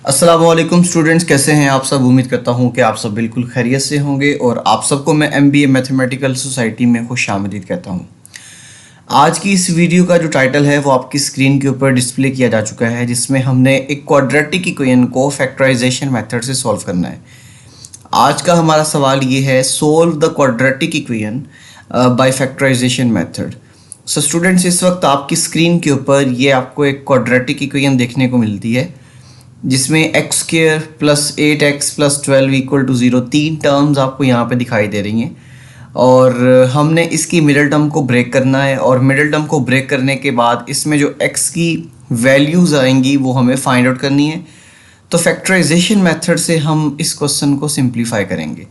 अस्सलामुअलैकुम स्टूडेंट्स, कैसे हैं आप सब। उम्मीद करता हूं कि आप सब बिल्कुल खैरियत से होंगे और आप सबको मैं MBA मैथमेटिकल सोसाइटी में खुशामदीद कहता हूं। आज की इस वीडियो का जो टाइटल है वो आपकी स्क्रीन के ऊपर डिस्प्ले किया जा चुका है, जिसमें हमने एक क्वाड्रेटिक इक्वेशन को फैक्टराइजेशन मेथड से सॉल्व करना है। आज का हमारा सवाल ये है, solve the quadratic equation by factorisation method. So students, इस वक्त आपकी स्क्रीन के ऊपर ये आपको एक क्वाड्रेटिक इक्वेशन देखने को मिलती है, जिसमें x square plus 8x plus 12 equal to 0 तीन टर्म्स आपको यहाँ पे दिखाई दे रही हैं। और हमने इसकी मिडिल टर्म को ब्रेक करना है, और मिडिल टर्म को ब्रेक करने के बाद इसमें जो x की वैल्यूज़ आएंगी वो हमें फाइंड आउट करनी है। तो फैक्टराइजेशन मेथड से हम इस क्वेश्चन को सिंप्लीफाई करेंगे।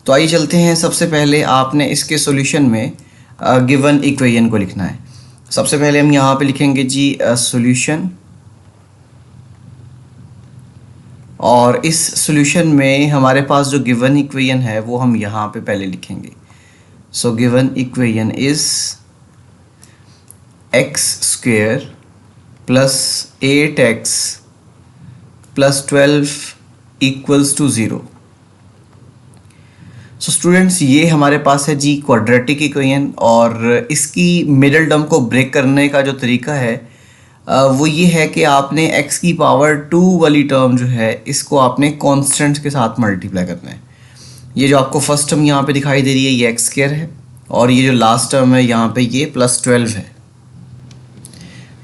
तो आइए चलते हैं। सबसे पहले आपने इसके सॉल्यूशन में गिवन इक्वेशन को लिखना है। सबसे पहले हम यहाँ पे लिखेंगे जी सॉल्यूशन, और इस सॉल्यूशन में हमारे पास जो गिवन इक्वेशन है वो हम यहाँ पे पहले लिखेंगे। So given equation is x square plus 8x plus 12 equals to 0। So students, ये हमारे पास है जी क्वाड्रेटिक इक्वेशन, और इसकी मिडिल टर्म को ब्रेक करने का जो तरीका है वो ये है कि आपने x की पावर 2 वाली टर्म जो है इसको आपने कांस्टेंट्स के साथ मल्टीप्लाई करना है। ये जो आपको फर्स्ट टर्म यहाँ पे दिखाई दे रही है ये एक्स स्क्वायर है, और ये जो लास्ट टर्म है यहाँ पे ये प्लस 12 है।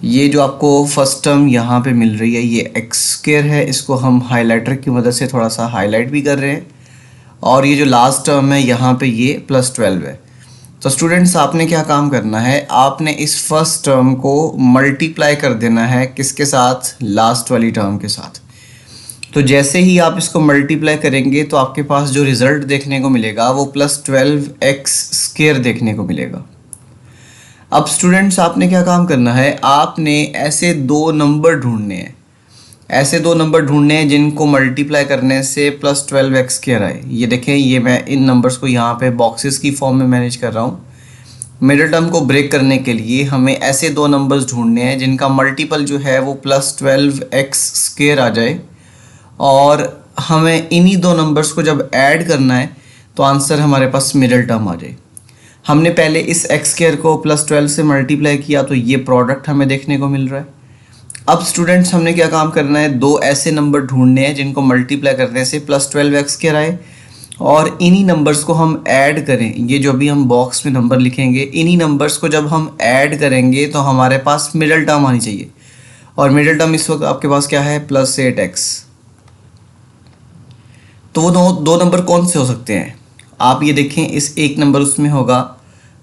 ये जो आपको फर्स्ट टर्म यहाँ पे मिल रही है ये एक्स स्क्वायर है, इसको हम हाईलाइटर की मदद से थोड़ा सा हाईलाइट भी कर रहे हैं। और ये जो लास्ट टर्म है यहाँ पे ये प्लस 12 है। तो स्टूडेंट्स, आपने क्या काम करना है, आपने इस फर्स्ट टर्म को मल्टीप्लाई कर देना है किसके साथ, लास्ट वाली टर्म के साथ। तो जैसे ही आप इसको मल्टीप्लाई करेंगे तो आपके पास जो रिज़ल्ट देखने को मिलेगा वो प्लस 12x स्क्वायर देखने को मिलेगा। अब स्टूडेंट्स, आपने क्या काम करना है, आपने ऐसे दो नंबर ढूंढने हैं, ऐसे दो नंबर ढूंढने हैं जिनको मल्टीप्लाई करने से प्लस 12x स्क्वायर आए। ये देखें, ये मैं इन नंबर्स को यहाँ पे बॉक्सेस की फॉर्म में मैनेज कर रहा हूँ। मिडिल टर्म को ब्रेक करने के लिए हमें ऐसे दो नंबर्स ढूंढने हैं जिनका मल्टीपल जो है वो प्लस 12x स्क्वायर आ जाए, और हमें इन्हीं दो नंबर्स को जब ऐड करना है तो आंसर हमारे पास मिडिल टर्म आ जाए। हमने पहले इस एक्स स्क्वायर को प्लस 12 से मल्टीप्लाई किया तो ये प्रोडक्ट हमें देखने को मिल रहा है। अब स्टूडेंट्स, हमने क्या काम करना है, दो ऐसे नंबर ढूंढने हैं जिनको मल्टीप्लाई करने से प्लस 12x स्क्वायर आए, और इन्हीं नंबर्स को हम ऐड करें। ये जो भी हम बॉक्स में नंबर लिखेंगे, इन्हीं नंबर्स को जब हम ऐड करेंगे तो हमारे पास मिडिल टर्म आनी चाहिए, और मिडिल टर्म इस वक्त आपके पास क्या है, प्लस 8x। तो वो दो नंबर कौन से हो सकते हैं, आप ये देखें, इस एक नंबर उसमें होगा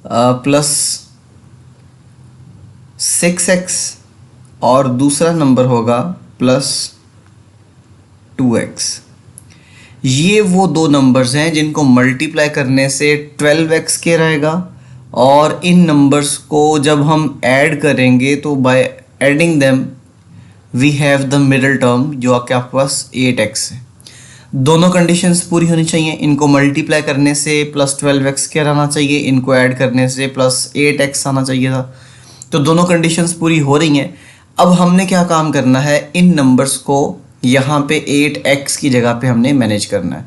प्लस 6x, और दूसरा नंबर होगा प्लस 2x। ये वो दो नंबर्स हैं जिनको मल्टीप्लाई करने से 12x स्क्वायर आएगा, और इन नंबर्स को जब हम ऐड करेंगे तो by adding them we have the middle term जो आपके पास 8x है। दोनों कंडीशंस पूरी होनी चाहिए, इनको मल्टीप्लाई करने से प्लस 12x स्क्वायर आना चाहिए, इनको ऐड करने से प्लस 8x आना चाहिए था। तो दोनों कंडीशंस पूरी हो रही हैं। अब हमने क्या काम करना है, इन नंबर्स को यहाँ पे 8x की जगह पे हमने मैनेज करना है।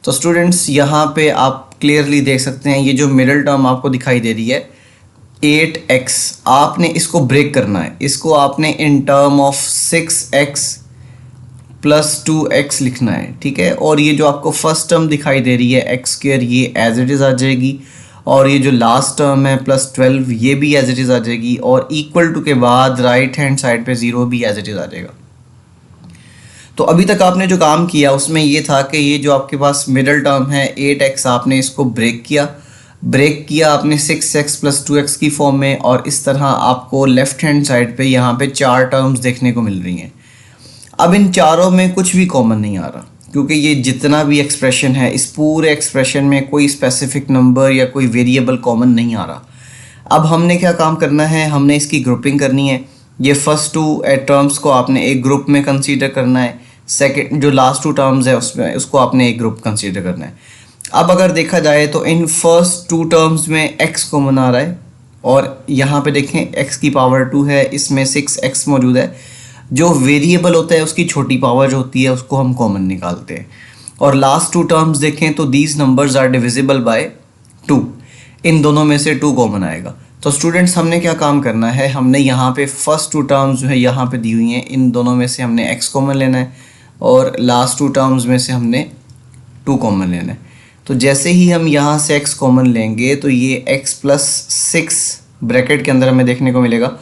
तो स्टूडेंट्स, यहाँ पे आप क्लियरली देख सकते हैं ये जो मिडिल टर्म आपको दिखाई दे रही है 8x, आपने इसको ब्रेक करना है। इसको आपने in term of 6x plus 2x लिखना है, ठीक है। और ये जो आपको फर्स्ट टर्म दिखाई दे रही है एक्स स्क्वायर, ये एज इट इज़ आ जाएगी, और ये जो लास्ट टर्म है प्लस 12 ये भी एज इट इज़ आ जाएगी, और इक्वल टू के बाद राइट हैंड साइड पे 0 भी एज इट इज़ आ जाएगा। तो अभी तक आपने जो काम किया उसमें ये था कि ये जो आपके पास मिडिल टर्म है 8x, आपने इसको ब्रेक किया आपने 6x प्लस 2x की फॉर्म में, और इस तरह आपको लेफ्ट हैंड साइड पे यहाँ पे चार टर्म्स देखने को मिल रही हैं। अब इन चारों में कुछ भी कॉमन नहीं आ रहा, क्योंकि ये जितना भी एक्सप्रेशन है, इस पूरे एक्सप्रेशन में कोई स्पेसिफिक नंबर या कोई वेरिएबल कॉमन नहीं आ रहा। अब हमने क्या काम करना है, हमने इसकी ग्रुपिंग करनी है। ये फर्स्ट टू टर्म्स को आपने एक ग्रुप में कंसीडर करना है, सेकंड जो लास्ट टू टर्म्स है उसमें उसको आपने एक ग्रुप कंसीडर करना है। अब अगर देखा जाए तो इन फर्स्ट टू टर्म्स में x कॉमन आ रहा है, और यहाँ पे देखें x की पावर 2 है, इसमें 6x मौजूद है। जो वेरिएबल होता है उसकी छोटी पावर जो होती है उसको हम कॉमन निकालते हैं। और लास्ट टू टर्म्स देखें तो these numbers are divisible by 2, इन दोनों में से 2 कॉमन आएगा। तो स्टूडेंट्स हमने क्या काम करना है, हमने यहाँ पे फर्स्ट 2 टर्म्स जो है यहाँ पे दी हुई हैं, इन दोनों में से हमने x कॉमन लेना है और लास्ट 2 टर्म्स में से हमने 2 कॉमन लेना है। तो जैसे ही हम यहाँ से x कॉमन लेंगे तो ये x प्लस 6 ब्रैकेट के अंदर हमें देखने को मिलेगा।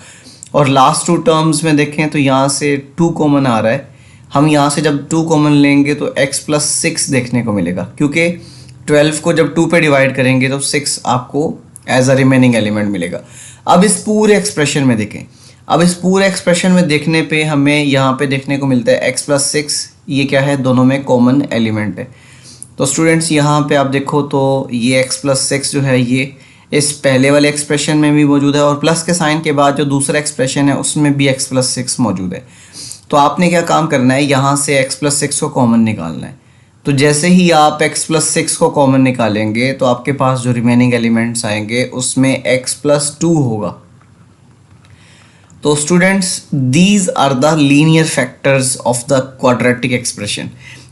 और लास्ट 2 टर्म्स में देखें तो यहाँ से 2 कॉमन आ रहा है, हम यहाँ से जब 2 कॉमन लेंगे तो x प्लस 6 देखने को मिलेगा, क्योंकि 12 को जब 2 पे डिवाइड करेंगे तो 6 आपको एज अ रिमेनिंग एलिमेंट मिलेगा। अब इस पूरे एक्सप्रेशन में देखें, अब इस पूरे एक्सप्रेशन में देखने पे हमें यहाँ पे देखने को मिलता है x प्लस 6, ये क्या है, दोनों में कॉमन एलिमेंट है। तो स्टूडेंट्स यहाँ पे आप देखो तो ये x प्लस 6 जो है ये इस पहले वाले एक्सप्रेशन में भी मौजूद है और प्लस के साइन के बाद जो दूसरा एक्सप्रेशन है उसमें भी x प्लस 6 मौजूद है। तो आपने क्या काम करना है, यहाँ से x प्लस 6 को कॉमन निकालना है। तो जैसे ही आप x प्लस 6 को कॉमन निकालेंगे तो आपके पास जो रिमेनिंग एलिमेंट्स आएंगे उसमें x प्लस 2 होगा। तो students these are the linear factors of the quadratic expression.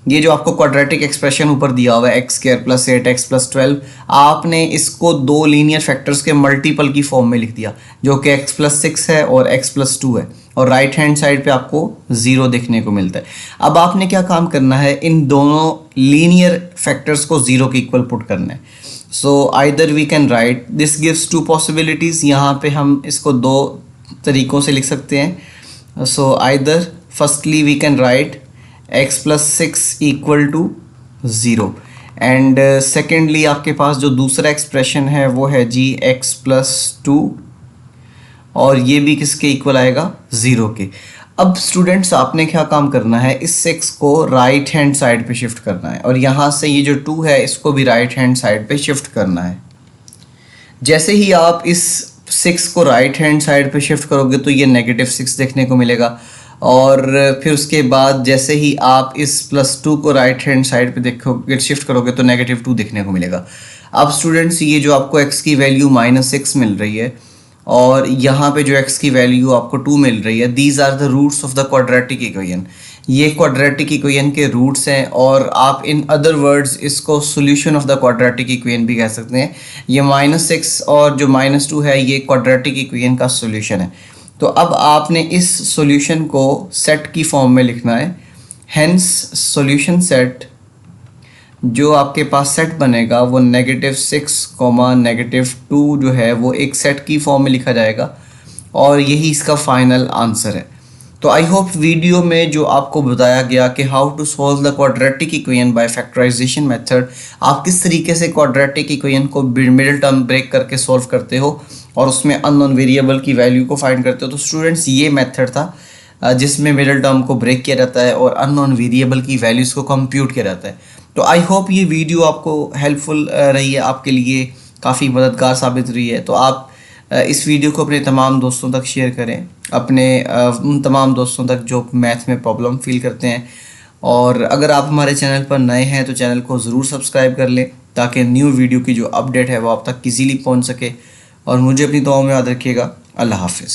ये जो आपको क्वाड्रेटिक एक्सप्रेशन ऊपर दिया हुआ है x² प्लस 8 x प्लस 12, आपने इसको 2 लीनियर फैक्टर्स के मल्टीपल की फॉर्म में लिख दिया, जो कि x प्लस 6 है और x प्लस 2 है, और राइट हैंड साइड पे आपको 0 देखने को मिलता है। अब आपने क्या काम करना है, इन दोनों लीनियर फैक्टर्स को 0 के इक्वल पुट करना है। So either we can write this gives 2 possibilities, यहाँ पे हम इसको 2 तरीक़ों से लिख सकते हैं। So either firstly we can write x plus 6 equal to 0 and secondly आपके पास जो दूसरा एक्सप्रेशन है वो है जी x प्लस 2, और ये भी किसके इक्वल आएगा, 0 के। अब स्टूडेंट्स आपने क्या काम करना है, इस 6 को राइट हैंड साइड पे शिफ्ट करना है और यहाँ से ये जो 2 है इसको भी राइट हैंड साइड पे शिफ्ट करना है। जैसे ही आप इस 6 को राइट हैंड साइड पे शिफ्ट करोगे तो ये -6 देखने को मिलेगा, और फिर उसके बाद जैसे ही आप इस प्लस 2 को राइट हैंड साइड पे देखोगे, शिफ्ट करोगे तो -2 देखने को मिलेगा। अब स्टूडेंट्स ये जो आपको x की वैल्यू -6 मिल रही है और यहाँ पे जो x की वैल्यू आपको 2 मिल रही है, these are the roots of the quadratic equation. ये क्वाड्रेटिक इक्वेशन के रूट्स हैं, और आप इन अदर वर्ड्स इसको solution of the quadratic equation भी कह सकते हैं। ये -6 और जो -2 है ये क्वाड्रेटिक इक्वेशन का सॉल्यूशन है। तो अब आपने इस सॉल्यूशन को सेट की फॉर्म में लिखना है, हेंस सॉल्यूशन सेट जो आपके पास सेट बनेगा वो -6, -2 जो है वो एक सेट की फॉर्म में लिखा जाएगा, और यही इसका फाइनल आंसर है। तो आई होप वीडियो में जो आपको बताया गया कि how to solve the quadratic equation by factorisation method, आप किस तरीके से क्वाड्रेटिक इक्वेशन को मिडिल टर्म ब्रेक करके सॉल्व करते हो और उसमें अननोन वेरिएबल की वैल्यू को फाइंड करते हो। तो स्टूडेंट्स ये मेथड था जिसमें मिडिल टर्म को ब्रेक किया जाता है और अननोन वेरिएबल की वैल्यूज़ को कंप्यूट किया जाता है। तो आई होप ये वीडियो आपको हेल्पफुल रही है, आपके लिए काफ़ी मददगार साबित रही है। तो आप इस वीडियो को अपने तमाम दोस्तों तक शेयर करें, अपने उन तमाम दोस्तों तक जो मैथ में प्रॉब्लम फील करते हैं। और अगर आप हमारे चैनल पर नए हैं तो चैनल को ज़रूर सब्सक्राइब कर लें ताकि न्यू वीडियो की जो अपडेट है वो आप तक इजीली पहुंच सके। और मुझे अपनी दुआओं में याद रखिएगा। अल्लाह हाफिज़।